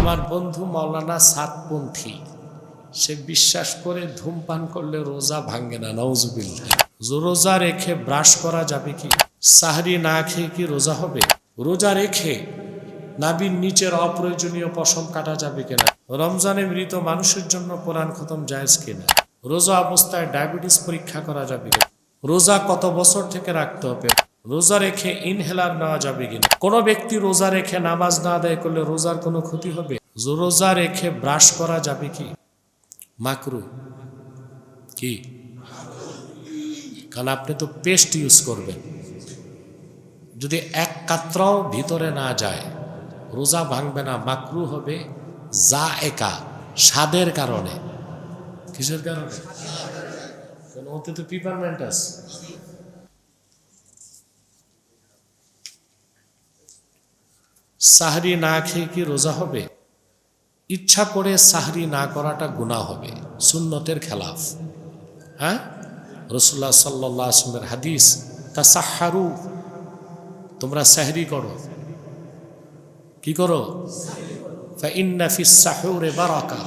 আমার বন্ধু মাওলানা সাতপন্থী, সে বিশ্বাস করে ধূমপান করলে রোজা ভাঙ্গে না। নাউজুবিল্লাহ। রোজা রেখে ব্রাশ করা যাবে কি? সাহরি না খেয়ে কি রোজা হবে? রোজা রেখে নাভির নিচের অপ্রয়োজনীয় পশম কাটা যাবে কিনা? রমজানে মৃত মানুষের জন্য কোরআন খতম জায়েজ কিনা? রোজা অবস্থায় ডায়াবেটিস পরীক্ষা করা যাবে কিনা? রোজা কত বছর থেকে রাখতে হবে? রোজা রেখে ইনহেলার নেওয়া যাবে কিনা? কোনো ব্যক্তি রোজা রেখে নামাজ না আদায় করলে রোজার কোনো ক্ষতি হবে? রোজা রেখে ব্রাশ করা যাবে কি? মাকরু কি? কারণ আপনি তো পেস্ট ইউজ করবেন, যদি এক কাতরাও ভিতরে না যায় রোজা ভাঙবে না, মাকরু হবে। যা একা স্বাদের কারণে। কিসের কারণে? কারণ ওতে তো পিপারমেন্ট আছে। সাহরি না খেয়ে কি রোজা হবে? ইচ্ছা করে সাহরি না করাটা গুনাহ হবে, সুন্নতের খেলাফ। হ্যাঁ, রাসূলুল্লাহ সাল্লাল্লাহু আলাইহি ওয়াসাল্লামের হাদিস, তাসাহহারু, তোমরা সাহরি করো। কি করো? ফাইন্না ফিস সাহুরি বারাকা,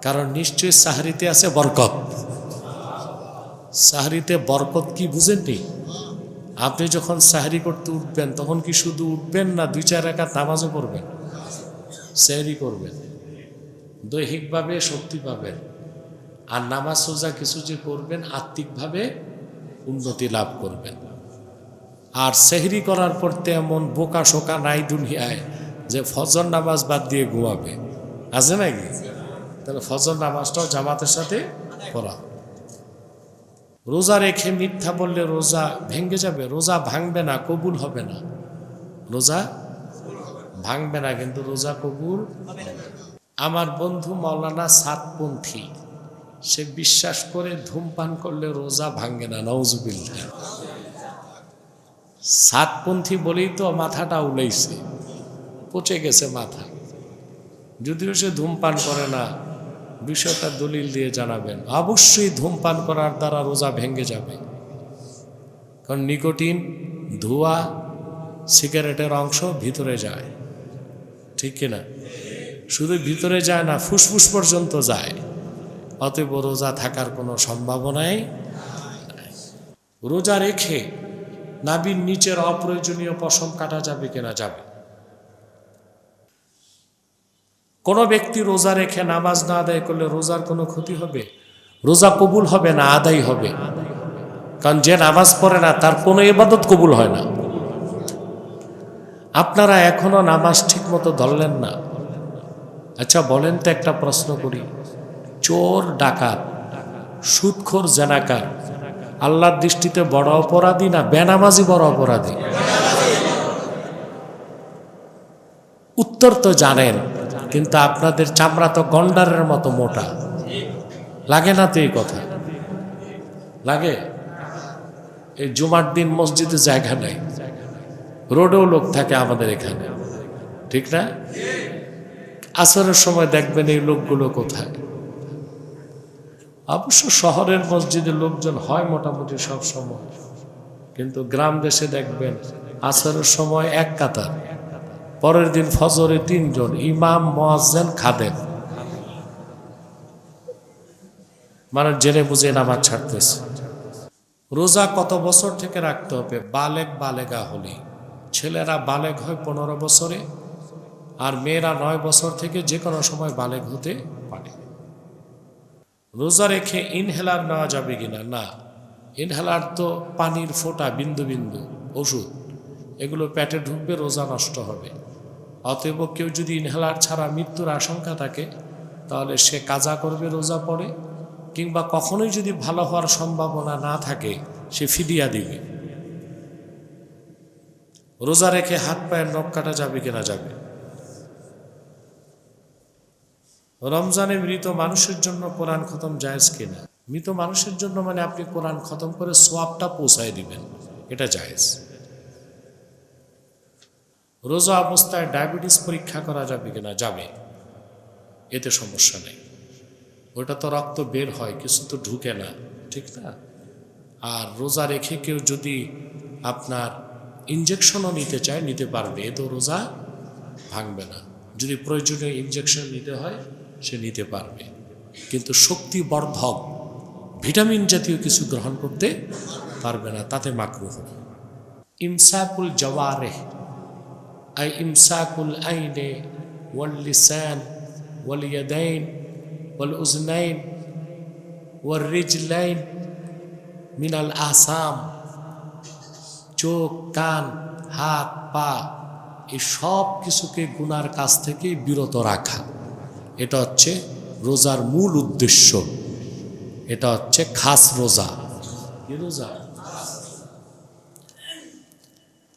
কারণ নিশ্চয়ই সাহরিতে আছে বরকত। সাহরিতে বরকত কি বুঝেননি? আপনি যখন সাহরি করতে উঠবেন তখন কি শুধু উঠবেন না 2-4 রাকাত নামাজও পড়বেন? সাহরি করবেন, দৈহিকভাবে শক্তি পাবেন, আর নামাজ রোজা কিছু যে করবেন আত্মিকভাবে উন্নতি লাভ করবেন। আর সেহরি করার পর তেমন বোকা শোকা নাই দুনিয়ায় যে ফজর নামাজ বাদ দিয়ে ঘুমাবে, আছে নাকি? তাহলে ফজর নামাজটাও জামাতের সাথে পড়া। রোজা রেখে মিথ্যা বললে রোজা ভেঙে যাবে? রোজা ভাঙবে না, কবুল হবে না। রোজা ভাঙবে না, কিন্তু রোজা কবুল। আমার বন্ধু মাওলানা সাতপন্থী, সে বিশ্বাস করে ধূমপান করলে রোজা ভাঙে না। নাউজুবিল্লাহ। সাতপন্থী বলেই তো মাথাটা উলাইছে, পচে গেছে মাথা। যদিও সে ধূমপান করে না, বিষয়টা দলিল দিয়ে জানাবেন। অবশ্যই ধূমপান করার দ্বারা রোজা ভেঙে যাবে, কারণ নিকোটিন, ধোঁয়া, সিগারেটের অংশ ভিতরে যায়, ঠিক কিনা? শুধু ভিতরে যায় না, ফুসফুস পর্যন্ত যায়। অতএব রোজা থাকার কোনো সম্ভাবনাই নাই। রোজা রেখে নাভির নিচের অপ্রয়োজনীয় পশম কাটা যাবে কিনা? যাবে। কোনো ব্যক্তি রোজা রেখে নামাজ না আদায় করলে রোজার কোনো ক্ষতি হবে? রোজা কবুল হবে না, আদায় হবে। কারণ যে নামাজ পড়ে না তার কোনো ইবাদত কবুল হয় না। আপনারা এখনো নামাজ ঠিক মতো ধরলেন না। আচ্ছা বলেন তো, একটা প্রশ্ন করি, চোর, ডাকাত, সুদখোর, জেনাকার আল্লাহর দৃষ্টিতে বড় অপরাধী না বেনামাজি বড় অপরাধী? উত্তর তো জানেন, কিন্তু আপনাদের চামড়া তো গন্ডারের মতো মোটা। লাগে না তো এই কথা? লাগে? এই জুমার দিন মসজিদে জায়গা নাই, রোডেও লোক থাকে আমাদের এখানে, ঠিক না? আসরের সময় দেখবেন এই লোকগুলো কোথায়? অবশ্য শহরের মসজিদে লোকজন হয় মোটামুটি সব সময়, কিন্তু গ্রাম দেশে দেখবেন আসরের সময় এক কাতার, পরের দিন ফজরে 3 জন, ইমাম, মুয়াজ্জিন, খাদেম। মানে জেনে বুঝে নামাজ ছাড়তেছে। রোজা কত বছর থেকে রাখতে হবে? বালেগ, বালেগা হলে। ছেলেরা বালেগ হয় 15 বছরে, আর মেয়েরা 9 বছর থেকে যে কোনো সময় বালেগ হতে পারে। রোজা রেখে ইনহেলার নেওয়া যাবে কিনা? না। ইনহেলার তো পানির ফোঁটা, বিন্দু বিন্দু ওষুধ, এগুলো পেটে ঢুকবে, রোজা নষ্ট হবে। অতএব কেউ যদি ইনহেলার ছাড়া মৃত্যুর আশঙ্কা থাকে তাহলে সে কাজা করবে, রোজা পড়ে, কিংবা কখনোই যদি ভালো হওয়ার সম্ভাবনা না থাকে সে ফিদিয়া দিবে। রোজা রেখে হাত পায়ের নখ কাটা যাবে কিনা? যাবে। রমজানে মৃত মানুষের জন্য কোরআন খতম জায়েজ কিনা? মৃত মানুষের জন্য মানে আপনি কোরআন খতম করে সোয়াবটা পৌঁছায় দিবেন, এটা জায়েজ। রোজা অবস্থায় ডায়াবেটিস পরীক্ষা করা যাবে কিনা? যাবে, এতে সমস্যা নেই। ওটা তো রক্ত বের হয়, কিছু তো ঢুকে না, ঠিক না? আর রোজা রেখে কেউ যদি আপনার ইনজেকশনও নিতে চায় নিতে পারবে, এ তো রোজা ভাঙবে না। যদি প্রয়োজনীয় ইনজেকশন নিতে হয় সে নিতে পারবে, কিন্তু শক্তিবর্ধক ভিটামিন জাতীয় কিছু গ্রহণ করতে পারবে না, তাতে মাকরুহ। ইমসাকুল জাওয়ারিহ আই ইমসাকুল আইনে ওয়াল লিসান ওয়াল ইয়াদাইন ওয়াল উজনাইন ওয়াল রিজলাইন মিনাল আসাম, চোখ, কান, হাত, পা, এই সব কিছুকে গুনার কাছ থেকে বিরত রাখা, এটা হচ্ছে রোজার মূল উদ্দেশ্য। এটা হচ্ছে খাস রোজা। কি রোজা?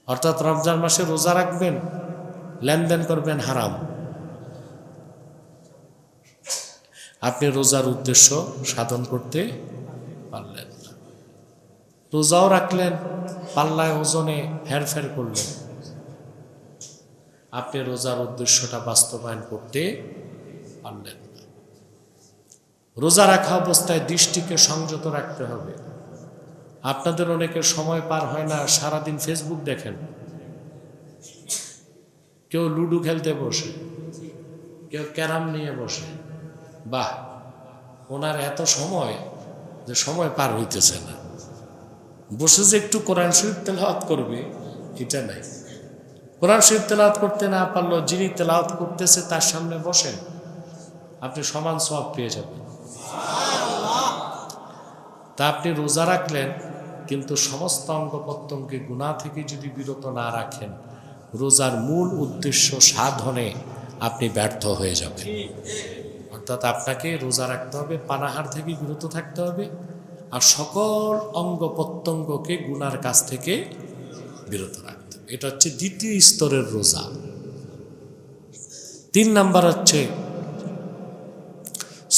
অর্থাৎ রমজান মাসে রোজা রাখবেন, লেনদেন করবেন হারাম, আপনি রোজার উদ্দেশ্য সাধন করতে পারলেন না। রোজাও রাখলেন, পাল্লায় ওজনে হেরফের করলেন, আপনি রোজার উদ্দেশ্যটা বাস্তবায়ন করতে পারলেন না। রোজা রাখা অবস্থায় দৃষ্টিকে সংযত রাখতে হবে। আপনাদের অনেকের সময় পার হয় না, সারাদিন ফেসবুক দেখেন, কেউ লুডো খেলতে বসে, কেউ ক্যারাম নিয়ে বসে। বাহ, ওনার এত সময় যে সময় পার হইতেছে না, বসে যে একটু কোরআন শরীফ তেলাওয়াত করবে এটা নাই। কোরআন শরীফ তেলাওয়াত করতে না পারলেও যিনি তেলাওয়াত করতেছে তার সামনে বসেন, আপনি সমান সওয়াব পেয়ে যাবেন। তা আপনি রোজা রাখলেন, কিন্তু সমস্ত অঙ্গ প্রত্যঙ্গকে গুনাহ থেকে যদি বিরত না রাখেন, রোজার মূল উদ্দেশ্য সাধনে আপনি ব্যর্থ হয়ে যাবেন। অর্থাৎ আপনাকে রোজা রাখতে হবে, পানাহার থেকে বিরত থাকতে হবে, আর সকল অঙ্গ প্রত্যঙ্গকে গুনার কাছ থেকে বিরত রাখতে হবে। এটা হচ্ছে দ্বিতীয় স্তরের রোজা। 3 নাম্বার হচ্ছে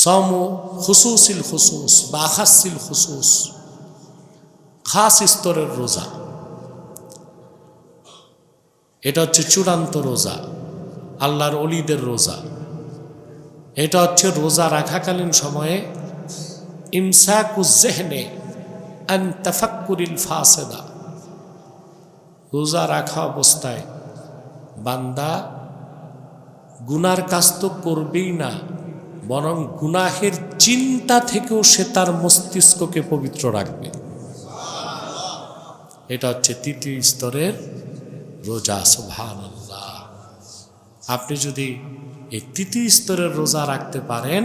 সাওমু খুসুসিল খুসুস বা আখাসিল খুসুস, খাস স্তরের রোজা। এটা হচ্ছে চূড়ান্ত রোজা, আল্লাহর ওলিদের রোজা। এটা হচ্ছে রোজা রাখাকালীন সময়ে ইমসাকুজ জেহনে আন তাফাক্কুরিল ফাসিদা, রোজা রাখা অবস্থায় বান্দা গুনার কাজ তো করবেই না, বরং গুনাহের চিন্তা থেকেও সে তার মস্তিষ্ককে পবিত্র রাখবে। এটা হচ্ছে তৃতীয় স্তরের রোজা। সুবহানাল্লাহ। আপনি যদি এই তৃতীয় স্তরের রোজা রাখতে পারেন,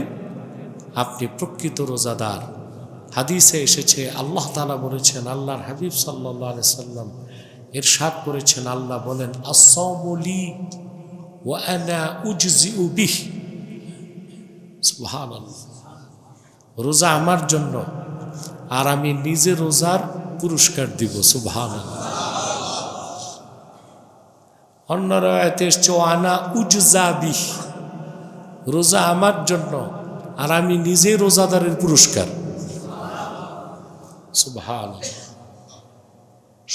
আপনি প্রকৃত রোজাদার। হাদিসে এসেছে, আল্লাহ তাআলা বলেছেন, আল্লাহর হাবিব সাল্লাল্লাহু আলাইহি সাল্লাম ইরশাদ করেছেন, আল্লাহ বলেন, আস-সাওমু লি ওয়া আনা উজজিউ বিহি। সুবহানাল্লাহ। রোজা আমার জন্য আর আমি নিজে রোজার পুরস্কার দিব। সুবহানাল্লাহ। অন্য রায়াতে এসেছে আনা উজজা বিহি, রোজা আমার জন্য আর আমি নিজে রোজাদারের পুরস্কার। সুবহানাল্লাহ।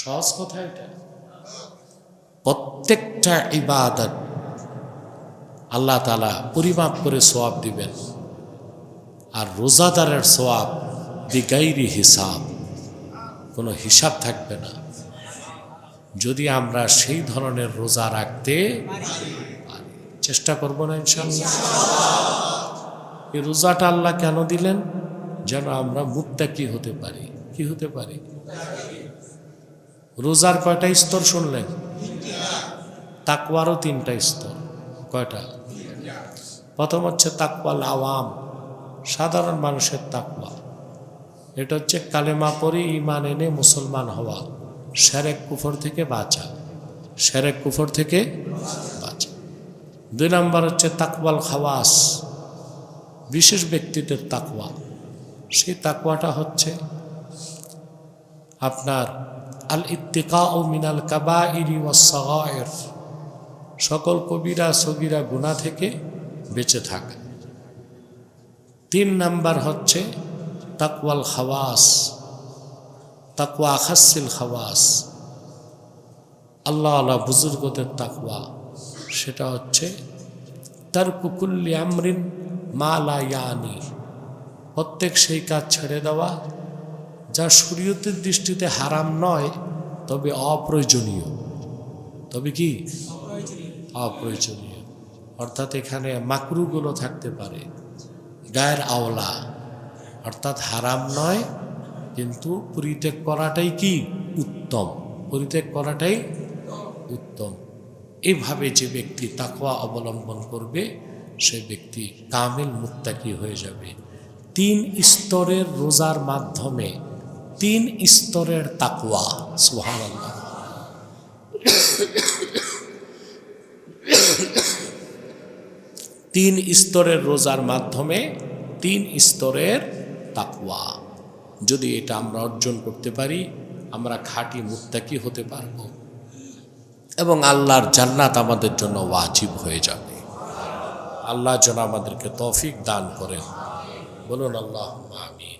সহজ কথা এটা। প্রত্যেকটা ইবাদত আল্লাহ তাআলা পরিমাপ করে সওয়াব দিবেন, আর রোজাদারের সওয়াব বিগাইরি হিসাব, কোনো হিসাব থাকবে না। যদি আমরা সেই ধরনের রোজা রাখতে পারি, চেষ্টা করব না ইনশাআল্লাহ। এই রোজাটা আল্লাহ কেন দিলেন? যেন আমরা মুত্তাকি হতে পারি। কি হতে পারি? রোজার কয়টা স্তর শুনলেন? তাকওয়ারও 3টা স্তর। কয়টা? প্রথম হচ্ছে তাকওয়াল আওয়াম, সাধারণ মানুষের তাকওয়া। এটা হচ্ছে কালেমা পড়ে ঈমান এনে মুসলমান হওয়া, শিরক কুফর থেকে বাঁচা, শিরক কুফর থেকে বাঁচা। 2 নাম্বার হচ্ছে তাকওয়াল খাওয়াস, বিশেষ ব্যক্তিদের তাকওয়া। সেই তাকওয়াটা হচ্ছে আপনার আল ইত্তিকাউ মিনাল কাবাইরি ওয়াস সাগায়ের, সকল কবিরা সগীরা গুনাহ থেকে বেঁচে থাকা। 3 নাম্বার হচ্ছে তাকওয়াল খাওয়াস, তাকওয়া আখাসিল খাওয়াস, আল্লাহ আল্লাহ বুজুর্গদের তাকওয়া। সেটা হচ্ছে তারকু কুল্লি আমরিন মা লা ইয়ানি, প্রত্যেক সেই কাজ ছেড়ে দেওয়া যা শরীয়তের দৃষ্টিতে হারাম নয়, তবে অপ্রয়োজনীয়। তবে কি? অপ্রয়োজনীয়। অর্থাৎ এখানে মাকরুগুলো থাকতে পারে, গায়ের আওলা অর্থাৎ হারাম নয়, কিন্তু পরিত্যাগ করাটাই কি উত্তম, পরিত্যাগ করাটাই উত্তম। এইভাবে যে ব্যক্তি তাকওয়া অবলম্বন করবে সে ব্যক্তি কামিল মুত্তাকি হয়ে যাবে। 3 স্তরের রোজার মাধ্যমে 3 স্তরের তাকওয়া, সুবহানাল্লাহ। 3 স্তরের রোজার মাধ্যমে 3 স্তরের তাকওয়া, যদি এটা আমরা অর্জন করতে পারি আমরা খাঁটি মুত্তাকি হতে পারব এবং আল্লাহর জান্নাত আমাদের জন্য ওয়াজিব হয়ে যাবে। আল্লাহ যেন আমাদেরকে তৌফিক দান করেন, বলুন আল্লাহুম্মা আমিন।